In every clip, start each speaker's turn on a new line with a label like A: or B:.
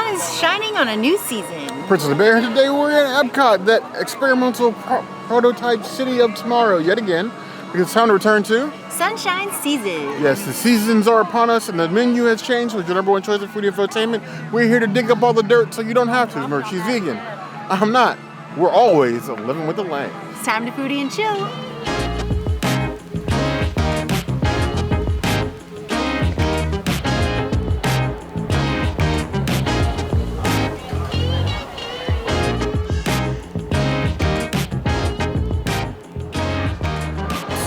A: sun is shining on a new season.
B: Princess the Bear, today we're at EPCOT, that experimental prototype city of tomorrow, yet again, because it's time to return to
A: Sunshine season.
B: Yes, the seasons are upon us and the menu has changed with your number one choice of foodie infotainment. We're here to dig up all the dirt so you don't have to. Remember, she's vegan. I'm not. We're always living with the land.
A: It's time to foodie and chill.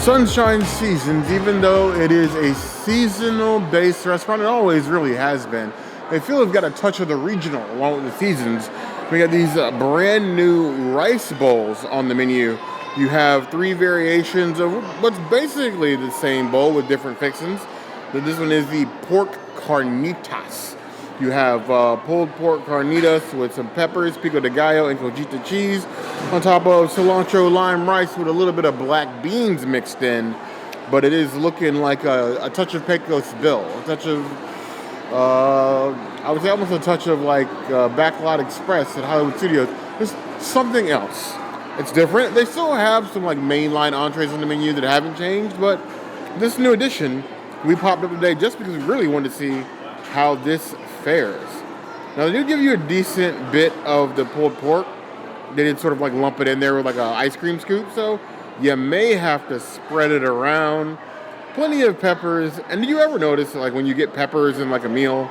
B: Sunshine Seasons, even though it is a seasonal-based restaurant, it always really has been. They feel they've got a touch of the regional along with the seasons. We got these brand new rice bowls on the menu. You have 3 variations of what's basically the same bowl with different fixings. This one is the pork carnitas. You have pulled pork carnitas with some peppers, pico de gallo, and cotija cheese on top of cilantro-lime rice with a little bit of black beans mixed in. But it is looking like a touch of Pecos Bill, a touch of, I would say almost a touch of like Backlot Express at Hollywood Studios. Just something else. It's different. They still have some like mainline entrees on the menu that haven't changed, but this new addition, we popped up today just because we really wanted to see how this fares. Now they do give you a decent bit of the pulled pork. They did sort of like lump it in there with like an ice cream scoop, so you may have to spread it around. Plenty of peppers. And do you ever notice like when you get peppers in like a meal,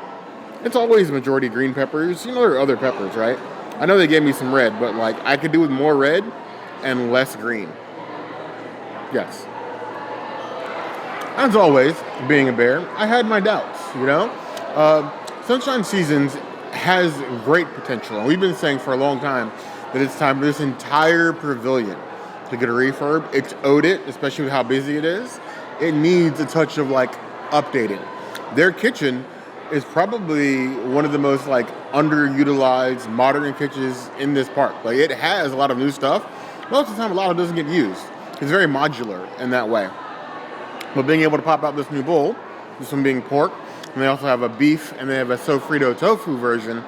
B: it's always majority green peppers? You know there are other peppers, right? I know they gave me some red, but like I could do with more red and less green. Yes. As always, being a bear, I had my doubts, you know? Sunshine Seasons has great potential, and we've been saying for a long time that it's time for this entire pavilion to get a refurb. It's owed it, especially with how busy it is. It needs a touch of like updating. Their kitchen is probably one of the most like underutilized modern kitchens in this park. Like it has a lot of new stuff. Most of the time, a lot of it doesn't get used. It's very modular in that way. But being able to pop out this new bowl, this one being pork, and they also have a beef, and they have a Sofrito tofu version,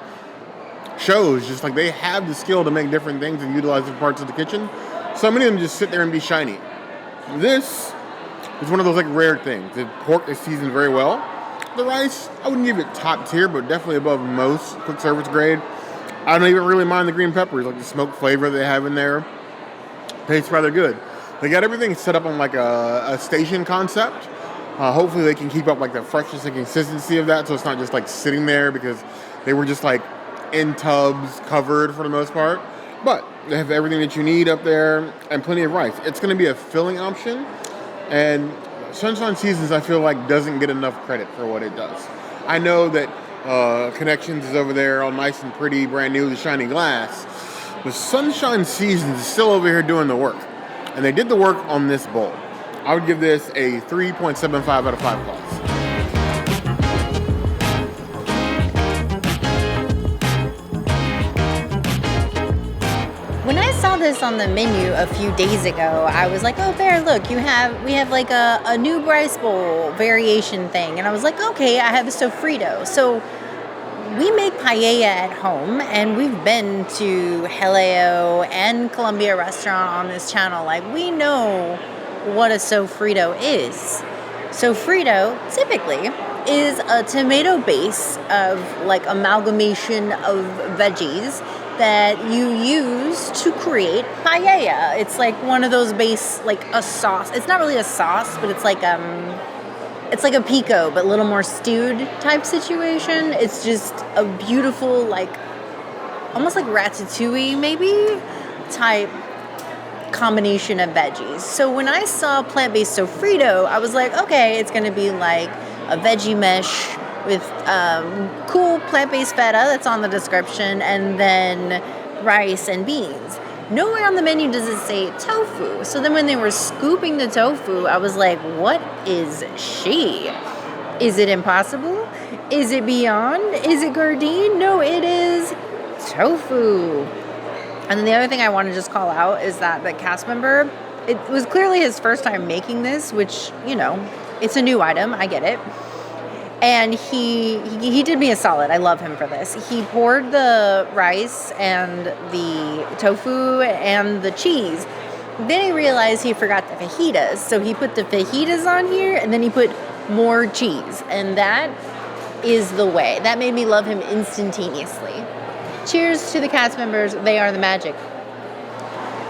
B: shows just like they have the skill to make different things and utilize different parts of the kitchen. So many of them just sit there and be shiny. This is one of those like rare things. The pork is seasoned very well. The rice, I wouldn't give it top tier, but definitely above most quick service grade. I don't even really mind the green peppers, like the smoked flavor they have in there. Tastes rather good. They got everything set up on like a station concept. Hopefully they can keep up like the freshness and consistency of that, so it's not just like sitting there, because they were just like in tubs covered for the most part. But they have everything that you need up there and plenty of rice. It's going to be a filling option, and Sunshine Seasons I feel like doesn't get enough credit for what it does. I know that Connections is over there all nice and pretty, brand new with shiny glass, but Sunshine Seasons is still over here doing the work, and they did the work on this bowl. I would give this a 3.75 out of 5 plus.
A: When I saw this on the menu a few days ago, I was like, oh, Bear, look, we have like a new rice bowl variation thing. And I was like, okay, I have a sofrito. So we make paella at home, and we've been to Jaleo and Colombia restaurant on this channel. Like, we know what a sofrito is. Sofrito typically is a tomato base of like amalgamation of veggies that you use to create paella. It's like one of those base, like a sauce. It's not really a sauce, but it's like a pico, but a little more stewed type situation. It's just a beautiful, like almost like ratatouille maybe type combination of veggies. So when I saw plant-based sofrito, I was like, okay, it's going to be like a veggie mesh with cool plant-based feta that's on the description, and then rice and beans. Nowhere on the menu does it say tofu. So then when they were scooping the tofu, I was like, what is she? Is it impossible? Is it beyond? Is it Gardein? No, it is tofu. And then the other thing I want to just call out is that the cast member, it was clearly his first time making this, which, you know, it's a new item. I get it. And he did me a solid. I love him for this. He poured the rice and the tofu and the cheese. Then he realized he forgot the fajitas. So he put the fajitas on here, and then he put more cheese. And that is the way. That made me love him instantaneously. Cheers to the cast members. They are the magic.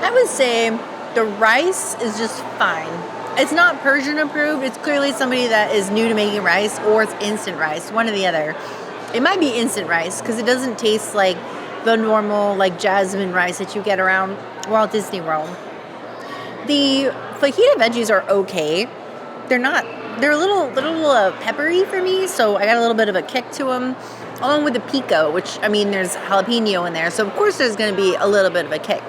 A: I would say the rice is just fine. It's not Persian approved. It's clearly somebody that is new to making rice, or it's instant rice, one or the other. It might be instant rice because it doesn't taste like the normal like jasmine rice that you get around Walt Disney World. The fajita veggies are okay. They're a little peppery for me, so I got a little bit of a kick to them, along with the pico, which, I mean, there's jalapeno in there, so of course there's going to be a little bit of a kick.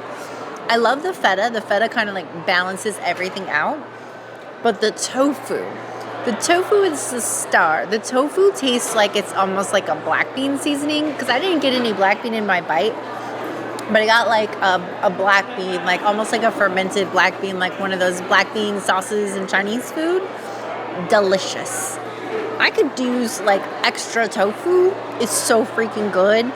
A: I love the feta. The feta kind of like balances everything out. But the tofu is the star. The tofu tastes like it's almost like a black bean seasoning, because I didn't get any black bean in my bite, but I got like a black bean, like almost like a fermented black bean, like one of those black bean sauces in Chinese food. Delicious. I could use like extra tofu. It's so freaking good.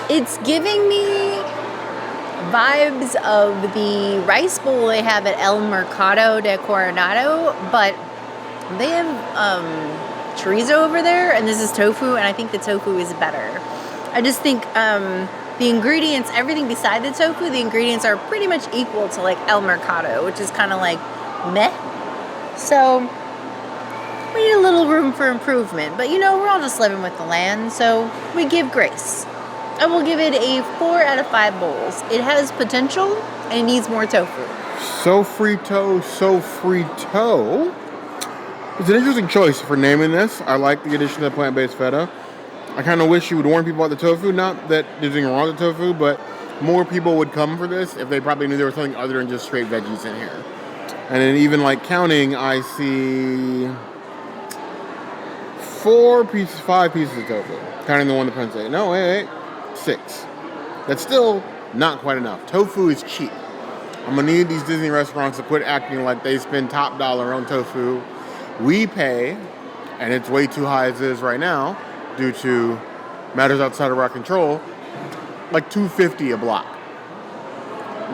A: It's giving me vibes of the rice bowl they have at El Mercado de Coronado, but they have chorizo over there, and this is tofu, and I think the tofu is better. I just think the ingredients, everything beside the tofu, the ingredients are pretty much equal to like El Mercado, which is kind of like meh. So we need a little room for improvement, but we're all just living with the land, so we give grace. I will give it a 4 out of 5 bowls. It has potential, and it needs more tofu.
B: Sofrito. It's an interesting choice for naming this. I like the addition of plant-based feta. I kind of wish you would warn people about the tofu. Not that there's anything wrong with the tofu, but more people would come for this if they probably knew there was something other than just straight veggies in here. And then even like counting, I see 5 pieces of tofu. Counting the one that Prince ate. No, wait. 6. That's still not quite enough. Tofu is cheap. I'm going to need these Disney restaurants to quit acting like they spend top dollar on tofu. We pay, and it's way too high as it is right now, due to matters outside of our control, like $2.50 a block.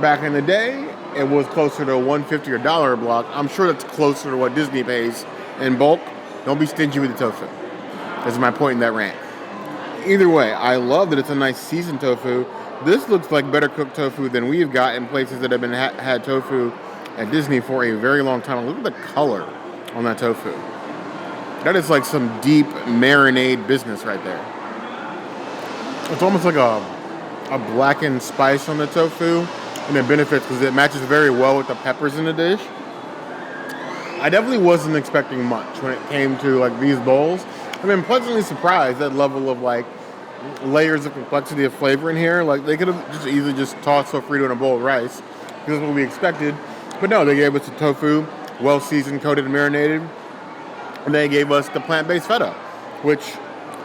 B: Back in the day, it was closer to $1.50 or $1 a block. I'm sure that's closer to what Disney pays in bulk. Don't be stingy with the tofu. That's my point in that rant. Either way, I love that it's a nice seasoned tofu. This looks like better cooked tofu than we've got in places that have been had tofu at Disney for a very long time. Look at the color on that tofu. That is like some deep marinade business right there. It's almost like a blackened spice on the tofu, and it benefits because it matches very well with the peppers in the dish. I definitely wasn't expecting much when it came to like these bowls. I've been pleasantly surprised at level of like layers of complexity of flavor in here. Like they could have just easily just tossed Sofrito in a bowl of rice, because that's what we expected. But no, they gave us the tofu, well seasoned, coated, and marinated. And they gave us the plant-based feta, which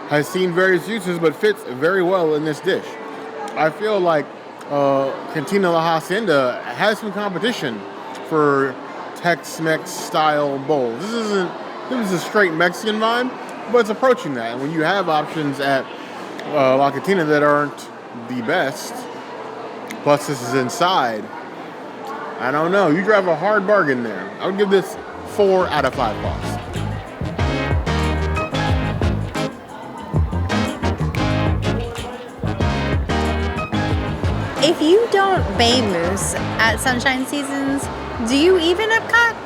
B: has seen various uses but fits very well in this dish. I feel like Cantina La Hacienda has some competition for Tex-Mex style bowls. This is a straight Mexican vibe, but it's approaching that. And when you have options at La Cantina that aren't the best, plus this is inside, I don't know. You drive a hard bargain there. I would give this 4 out of 5 bucks.
A: If you don't bathe Mousse at Sunshine Seasons, do you even EPCOT?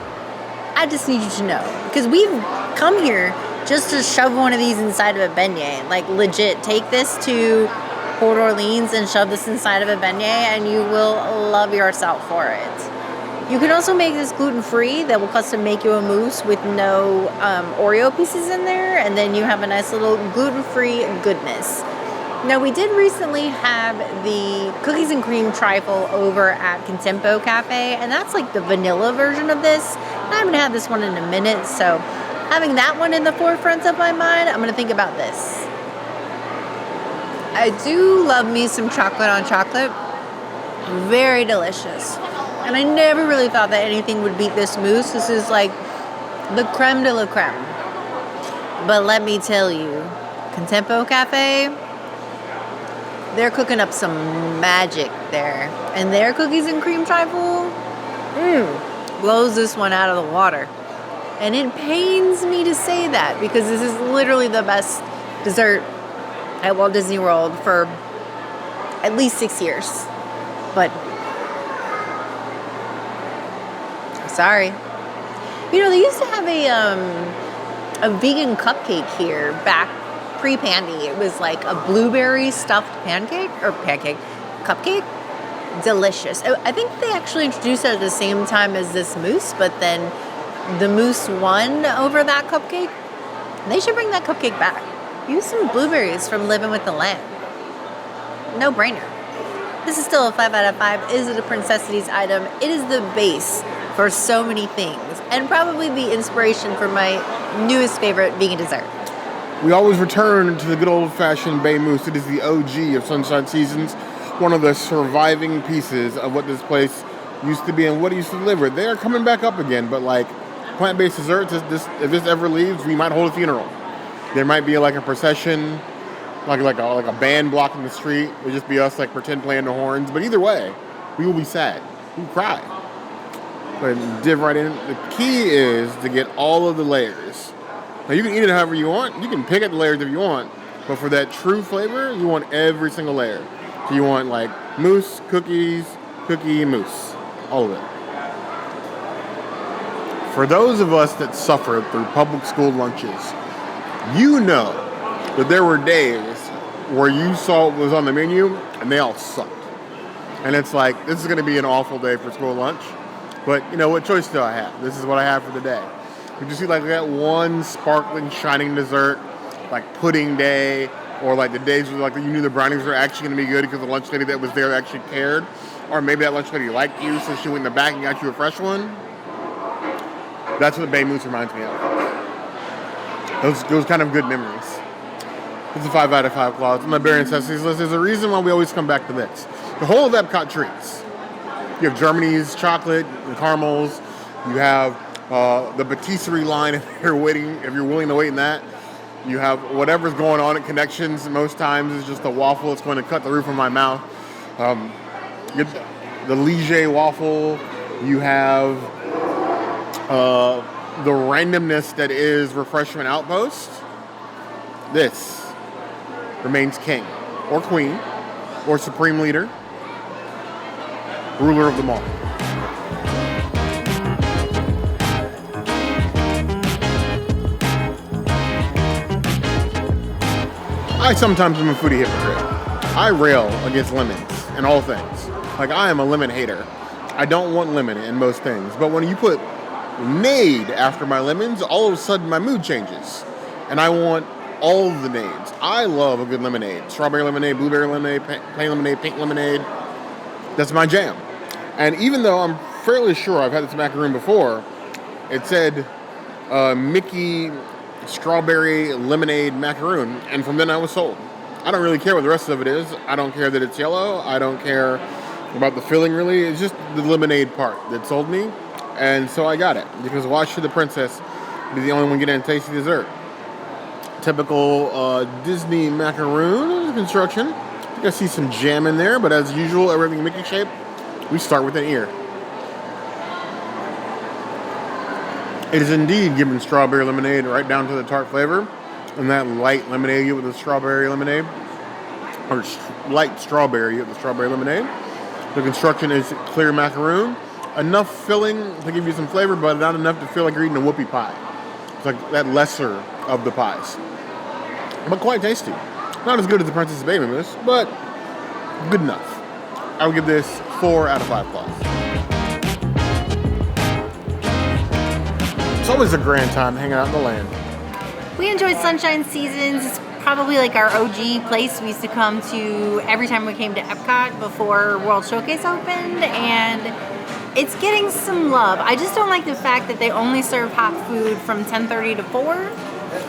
A: I just need you to know, because we've come here just to shove one of these inside of a beignet. Like legit, take this to Port Orleans and shove this inside of a beignet, and you will love yourself for it. You can also make this gluten-free. That will custom make you a mousse with no Oreo pieces in there, and then you have a nice little gluten-free goodness. Now, we did recently have the cookies and cream trifle over at Contempo Cafe, and that's like the vanilla version of this. I haven't had this one in a minute, so having that one in the forefront of my mind, I'm going to think about this. I do love me some chocolate on chocolate. Very delicious. And I never really thought that anything would beat this mousse. This is like the creme de la creme. But let me tell you, Contempo Cafe, they're cooking up some magic there. And their cookies and cream trifle, blows this one out of the water. And it pains me to say that because this is literally the best dessert at Walt Disney World for at least 6 years. But sorry. You know, they used to have a vegan cupcake here back pre-Pandy. It was like a blueberry stuffed cupcake. Delicious. I think they actually introduced it at the same time as this mousse, but then the mousse won over that cupcake. They should bring that cupcake back. Use some blueberries from Living with the Land. No brainer. This is still a 5 out of 5. Is it a Princessities item? It is the base for so many things, and probably the inspiration for my newest favorite vegan dessert.
B: We always return to the good old-fashioned Bay Mousse. It is the OG of Sunshine Seasons, one of the surviving pieces of what this place used to be and what it used to deliver. They are coming back up again, but like plant-based desserts, if this ever leaves, we might hold a funeral. There might be like a procession, like a band blocking the street. It'll just be us like pretend playing the horns. But either way, we will be sad. We will cry. But dive right in. The key is to get all of the layers. Now you can eat it however you want. You can pick at the layers if you want. But for that true flavor, you want every single layer. So you want like mousse, cookie, mousse. All of it. For those of us that suffered through public school lunches, you know that there were days where you saw what was on the menu and they all sucked. And it's like, this is going to be an awful day for school lunch. But, you know, what choice do I have? This is what I have for the day. You just see like that one sparkling, shining dessert, like pudding day, or like the days where like you knew the brownies were actually going to be good because the lunch lady that was there actually cared. Or maybe that lunch lady liked you, so she went in the back and got you a fresh one. That's what Bay Mousse reminds me of. Those kind of good memories. It's a 5 out of 5 clause. On my Berry Necessities list, there's a reason why we always come back to this. The whole of EPCOT treats. You have Germany's chocolate and caramels. You have the patisserie line if you're willing to wait in that. You have whatever's going on at Connections. Most times it's just a waffle that's going to cut the roof of my mouth. You get the Liege waffle. You have the randomness that is Refreshment Outpost. This remains king or queen or supreme leader, ruler of them all. I sometimes am a foodie hypocrite. I rail against lemons in all things. Like, I am a lemon hater. I don't want lemon in most things. But when you put nade after my lemons, all of a sudden my mood changes. And I want all of the nades. I love a good lemonade. Strawberry lemonade, blueberry lemonade, plain lemonade, pink lemonade. That's my jam. And even though I'm fairly sure I've had this macaroon before, it said Mickey strawberry lemonade macaroon, and from then I was sold. I don't really care what the rest of it is. I don't care that it's yellow. I don't care about the filling really. It's just the lemonade part that sold me, and so I got it. Because why should the princess be the only one getting a tasty dessert? Typical Disney macaroon construction. I think I see some jam in there, but as usual, everything Mickey shaped, we start with an ear. It is indeed giving strawberry lemonade right down to the tart flavor, and that light lemonade you get with the strawberry lemonade, or light strawberry you get with the strawberry lemonade. The construction is clear macaroon, enough filling to give you some flavor, but not enough to feel like you're eating a whoopie pie. It's like that lesser of the pies, but quite tasty. Not as good as the Princess Baby Mousse, but good enough. I would give this 4 out of 5 claws. It's always a grand time hanging out in the land.
A: We enjoyed Sunshine Seasons. It's probably like our OG place. We used to come to every time we came to EPCOT before World Showcase opened, and it's getting some love. I just don't like the fact that they only serve hot food from 10:30 to 4.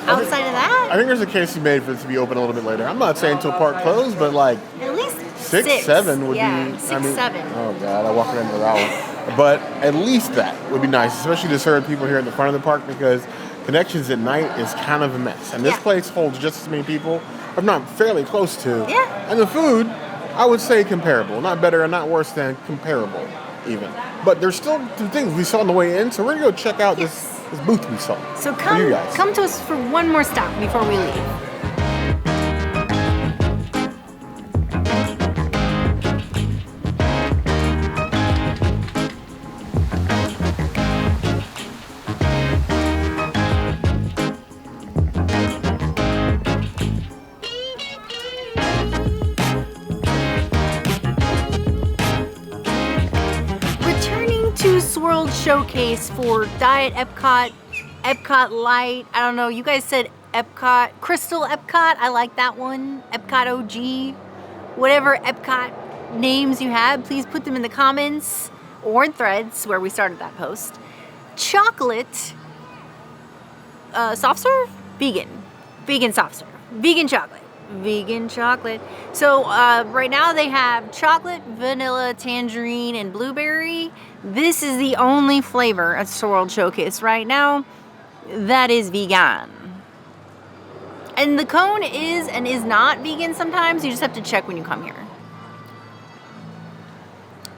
A: Outside of that,
B: I think there's a case to be made for this to be open a little bit later. I'm not saying until park closed, but like
A: at least
B: 6, 7 would be.
A: 6, 7.
B: Oh God, I walked into that one. But at least that would be nice, especially to serve people here at the front of the park, because connections at night is kind of a mess. And this
A: Yeah.
B: place holds just as many people, if not fairly close to.
A: Yeah.
B: And the food, I would say comparable. Not better and not worse than comparable, even. But there's still some things we saw on the way in, so we're going to go check out this booth we saw.
A: So
B: for you guys.
A: come to us for one more stop before we leave. To Swirled Showcase for Diet EPCOT, EPCOT Light. I don't know, you guys said EPCOT, Crystal EPCOT. I like that one. EPCOT OG. Whatever EPCOT names you have, please put them in the comments or in threads where we started that post. Chocolate, soft serve? Vegan. Vegan soft serve. Vegan chocolate. Vegan chocolate. So right now they have chocolate, vanilla, tangerine, and blueberry. This is the only flavor at Swirled Showcase right now that is vegan. And the cone is and is not vegan sometimes. You just have to check when you come here.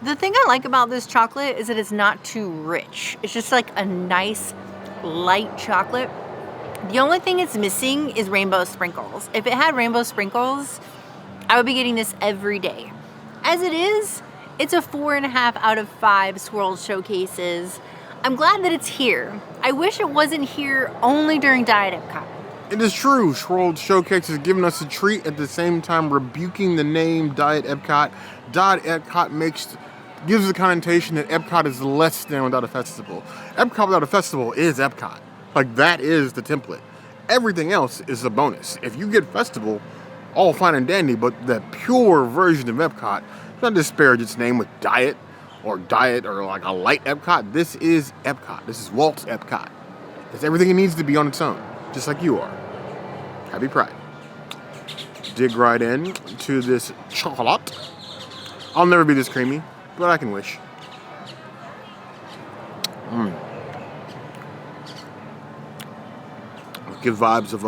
A: The thing I like about this chocolate is that it's not too rich. It's just like a nice light chocolate. The only thing it's missing is rainbow sprinkles. If it had rainbow sprinkles, I would be getting this every day. As it is, it's a 4.5 out of 5 Swirled Showcases. I'm glad that it's here. I wish it wasn't here only during Diet EPCOT.
B: It is true, Swirled Showcase has given us a treat at the same time rebuking the name Diet EPCOT. Diet EPCOT gives the connotation that EPCOT is less than without a festival. EPCOT without a festival is EPCOT. Like, that is the template. Everything else is a bonus. If you get festival, all fine and dandy, but the pure version of EPCOT, do not disparage its name with diet or like a light EPCOT. This is EPCOT. This is Walt's EPCOT. It's everything it needs to be on its own, just like you are. Happy Pride. Dig right in to this chocolate. I'll never be this creamy, but I can wish. Give vibes of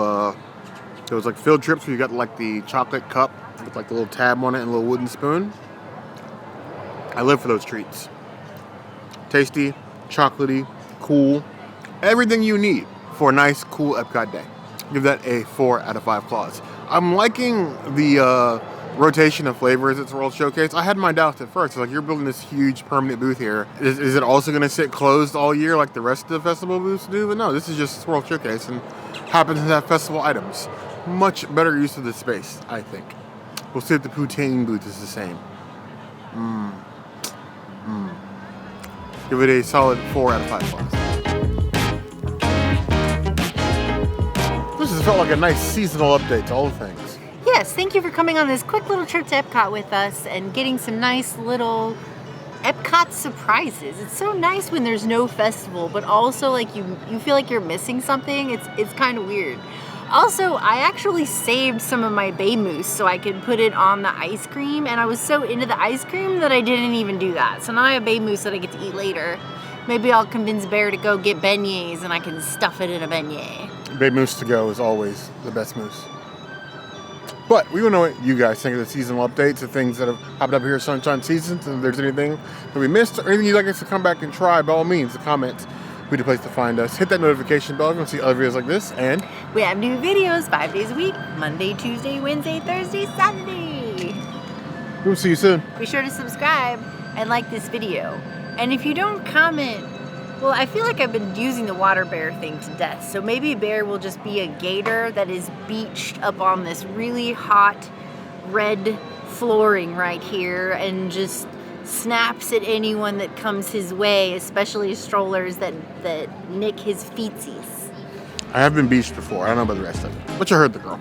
B: those like field trips where you got like the chocolate cup with like the little tab on it and a little wooden spoon. I live for those treats. Tasty, chocolatey, cool, everything you need for a nice, cool EPCOT day. Give that a 4 out of 5 claws. I'm liking the rotation of flavors at Swirled Showcase. I had my doubts at first. Like, you're building this huge permanent booth here. Is it also going to sit closed all year like the rest of the festival booths do? But no, this is just Swirled Showcase and happens to have festival items. Much better use of the space, I think. We'll see if the poutine booth is the same. Give it a solid 4 out of 5 claws. This has felt like a nice seasonal update to all the things.
A: Yes, thank you for coming on this quick little trip to EPCOT with us and getting some nice little EPCOT surprises. It's so nice when there's no festival, but also like you feel like you're missing something. It's kind of weird. Also, I actually saved some of my bay mousse so I could put it on the ice cream, and I was so into the ice cream that I didn't even do that. So now I have bay mousse that I get to eat later. Maybe I'll convince Bear to go get beignets and I can stuff it in a beignet.
B: Bay mousse to go is always the best mousse. But we want to know what you guys think of the seasonal updates, the things that have popped up here Sunshine Seasons, and if there's anything that we missed or anything you'd like us to come back and try, by all means, the comments would be the place to find us. Hit that notification bell if you want to see other videos like this, and
A: we have new videos 5 days a week, Monday, Tuesday, Wednesday, Thursday, Saturday.
B: We'll see you soon.
A: Be sure to subscribe and like this video. And if you don't comment, well, I feel like I've been using the water bear thing to death. So maybe Bear will just be a gator that is beached up on this really hot red flooring right here and just snaps at anyone that comes his way, especially strollers that nick his feetsies.
B: I have been beached before. I don't know about the rest of it, but you heard the girl.